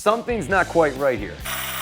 something's not quite right here.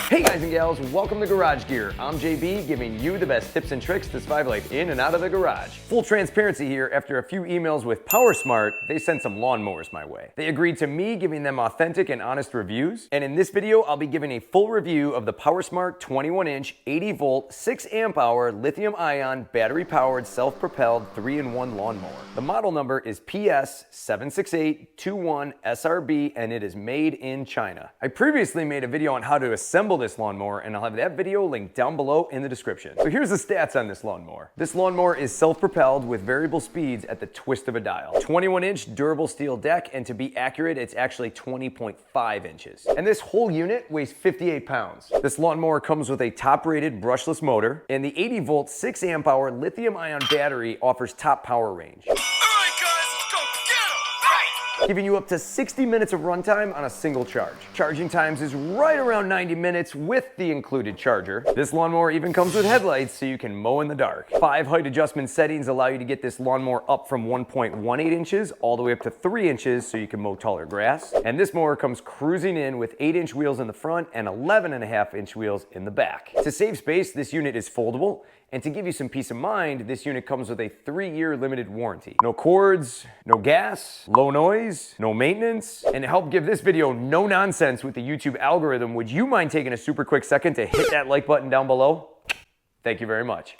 Hey guys and gals, welcome to Garage Gear. I'm JB, giving you the best tips and tricks to survive life in and out of the garage. Full transparency here, after a few emails with POWERSMART, they sent some lawnmowers my way. They agreed to me giving them authentic and honest reviews, and in this video, I'll be giving a full review of the POWERSMART 21-inch, 80-volt, 6-amp-hour, lithium-ion, battery-powered, self-propelled 3-in-1 lawnmower. The model number is PS76821SRB, and it is made in China. I previously made a video on how to assemble this lawnmower, and I'll have that video linked down below in the description. So here's the stats on this lawnmower. This lawnmower is self-propelled with variable speeds at the twist of a dial. 21-inch durable steel deck, and to be accurate, it's actually 20.5 inches. And this whole unit weighs 58 pounds. This lawnmower comes with a top-rated brushless motor, and the 80-volt, 6-amp-hour lithium-ion battery offers top power range, giving you up to 60 minutes of runtime on a single charge. Charging times is right around 90 minutes with the included charger. This lawnmower even comes with headlights so you can mow in the dark. 5 height adjustment settings allow you to get this lawnmower up from 1.18 inches all the way up to 3 inches so you can mow taller grass. And this mower comes cruising in with 8-inch wheels in the front and 11.5-inch wheels in the back. To save space, this unit is foldable. And to give you some peace of mind, this unit comes with a 3-year limited warranty. No cords, no gas, low noise, no maintenance. And to help give this video no nonsense with the YouTube algorithm, would you mind taking a super quick second to hit that like button down below? Thank you very much.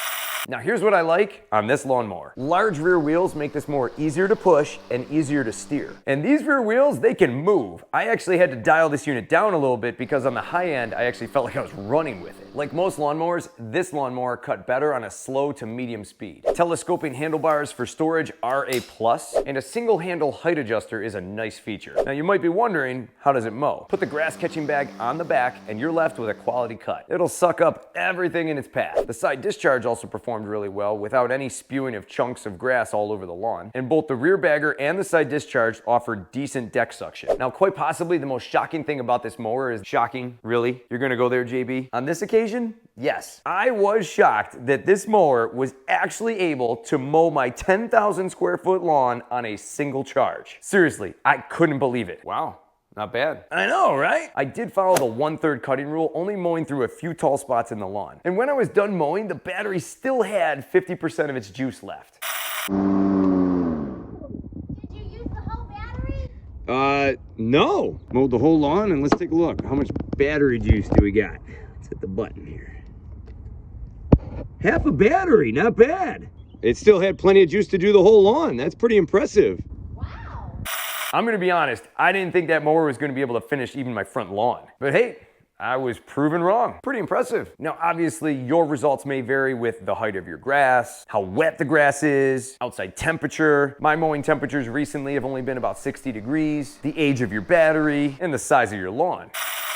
Now here's what I like on this lawnmower. Large rear wheels make this mower easier to push and easier to steer. And these rear wheels, they can move. I actually had to dial this unit down a little bit because on the high end, I actually felt like I was running with it. Like most lawnmowers, this lawnmower cut better on a slow to medium speed. Telescoping handlebars for storage are a plus, and a single handle height adjuster is a nice feature. Now you might be wondering, how does it mow? Put the grass catching bag on the back and you're left with a quality cut. It'll suck up everything in its path. The side discharge also performs really well without any spewing of chunks of grass all over the lawn. And both the rear bagger and the side discharge offer decent deck suction. Now, quite possibly the most shocking thing about this mower is shocking, really? You're gonna go there, JB? On this occasion, yes. I was shocked that this mower was actually able to mow my 10,000 square foot lawn on a single charge. Seriously, I couldn't believe it. Wow. Not bad. I know, right? I did follow the 1/3 cutting rule, only mowing through a few tall spots in the lawn. And when I was done mowing, the battery still had 50% of its juice left. Did you use the whole battery? No. Mowed the whole lawn, and let's take a look. How much battery juice do we got? Let's hit the button here. Half a battery, not bad. It still had plenty of juice to do the whole lawn. That's pretty impressive. I'm gonna be honest, I didn't think that mower was gonna be able to finish even my front lawn. But hey, I was proven wrong. Pretty impressive. Now, obviously, your results may vary with the height of your grass, how wet the grass is, outside temperature. My mowing temperatures recently have only been about 60 degrees, the age of your battery, and the size of your lawn.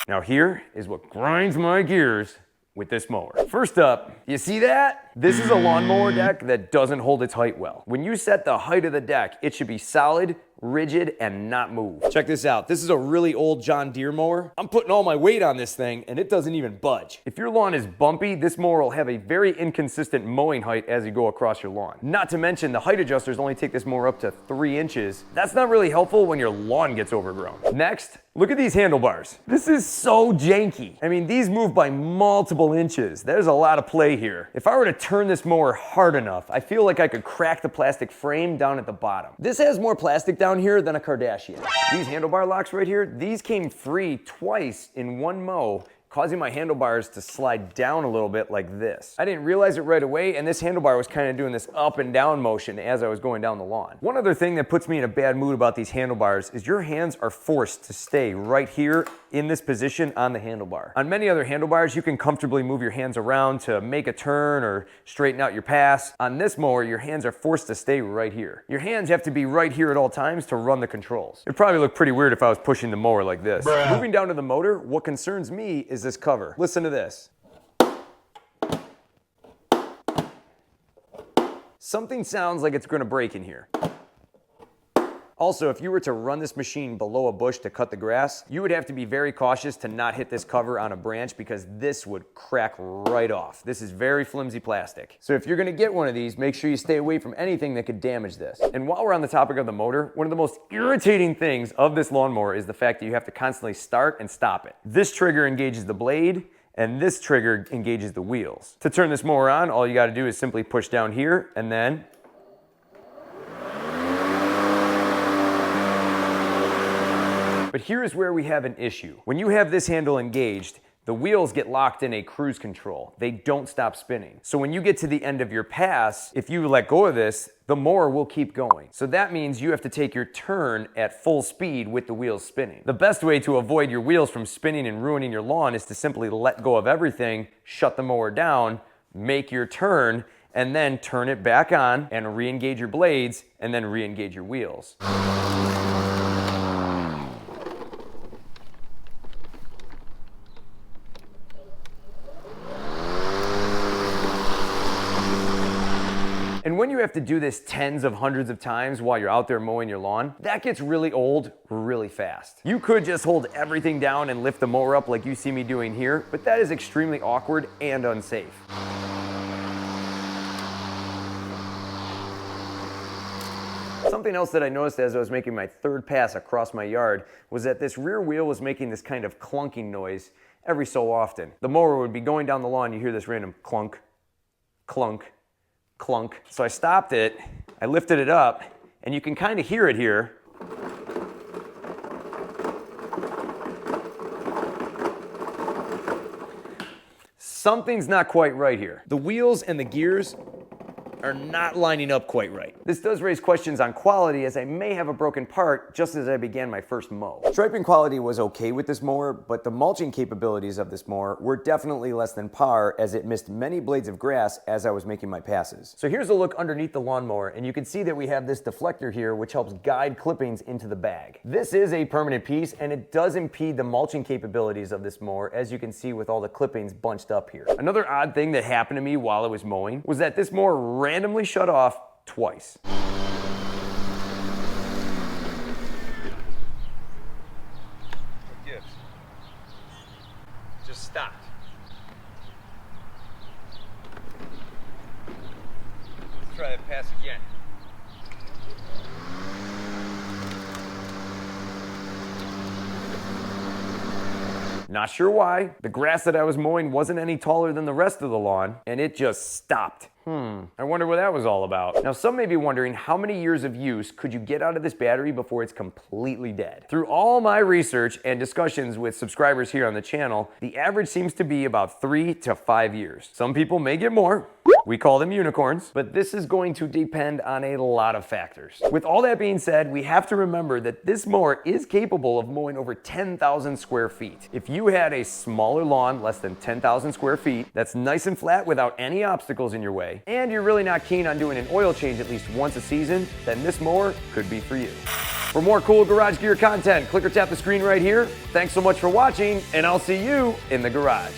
Now here is what grinds my gears with this mower. First up, you see that? This is a lawnmower deck that doesn't hold its height well. When you set the height of the deck, it should be solid, rigid, and not move. Check this out. This is a really old John Deere mower. I'm putting all my weight on this thing and it doesn't even budge. If your lawn is bumpy, this mower will have a very inconsistent mowing height as you go across your lawn. Not to mention the height adjusters only take this mower up to 3 inches. That's not really helpful when your lawn gets overgrown. Next, look at these handlebars. This is so janky. I mean, these move by multiple inches. There's a lot of play here. If I were to turn this mower hard enough, I feel like I could crack the plastic frame down at the bottom. This has more plastic down here than a Kardashian. These handlebar locks right here, these came free twice in one mow, causing my handlebars to slide down a little bit like this. I didn't realize it right away, and this handlebar was kind of doing this up and down motion as I was going down the lawn. One other thing that puts me in a bad mood about these handlebars is your hands are forced to stay right here in this position on the handlebar. On many other handlebars, you can comfortably move your hands around to make a turn or straighten out your pass. On this mower, your hands are forced to stay right here. Your hands have to be right here at all times to run the controls. It'd probably look pretty weird if I was pushing the mower like this. Moving down to the motor, what concerns me is this cover. Listen to this. Something sounds like it's gonna break in here. Also, if you were to run this machine below a bush to cut the grass, you would have to be very cautious to not hit this cover on a branch because this would crack right off. This is very flimsy plastic. So if you're gonna get one of these, make sure you stay away from anything that could damage this. And while we're on the topic of the motor, one of the most irritating things of this lawnmower is the fact that you have to constantly start and stop it. This trigger engages the blade, and this trigger engages the wheels. To turn this mower on, all you gotta do is simply push down here, and then but here's where we have an issue. When you have this handle engaged, the wheels get locked in a cruise control. They don't stop spinning. So when you get to the end of your pass, if you let go of this, the mower will keep going. So that means you have to take your turn at full speed with the wheels spinning. The best way to avoid your wheels from spinning and ruining your lawn is to simply let go of everything, shut the mower down, make your turn, and then turn it back on and re-engage your blades, and then re-engage your wheels. And when you have to do this tens of hundreds of times while you're out there mowing your lawn, that gets really old really fast. You could just hold everything down and lift the mower up like you see me doing here, but that is extremely awkward and unsafe. Something else that I noticed as I was making my third pass across my yard was that this rear wheel was making this kind of clunking noise every so often. The mower would be going down the lawn, you hear this random clunk, clunk, clunk. So I stopped it, I lifted it up, and you can kind of hear it here. Something's not quite right here. The wheels and the gears are not lining up quite right. This does raise questions on quality, as I may have a broken part just as I began my first mow. Striping quality was okay with this mower, but the mulching capabilities of this mower were definitely less than par, as it missed many blades of grass as I was making my passes. So here's a look underneath the lawnmower, and you can see that we have this deflector here which helps guide clippings into the bag. This is a permanent piece, and it does impede the mulching capabilities of this mower, as you can see with all the clippings bunched up here. Another odd thing that happened to me while I was mowing was that this mower randomly shut off twice. What gives? Just stopped. Let's try that pass again. Not sure why. The grass that I was mowing wasn't any taller than the rest of the lawn, and it just stopped. I wonder what that was all about. Now, some may be wondering, how many years of use could you get out of this battery before it's completely dead? Through all my research and discussions with subscribers here on the channel, the average seems to be about 3 to 5 years. Some people may get more. We call them unicorns, but this is going to depend on a lot of factors. With all that being said, we have to remember that this mower is capable of mowing over 10,000 square feet. If you had a smaller lawn, less than 10,000 square feet, that's nice and flat without any obstacles in your way, and you're really not keen on doing an oil change at least once a season, then this mower could be for you. For more cool garage gear content, click or tap the screen right here. Thanks so much for watching, and I'll see you in the garage.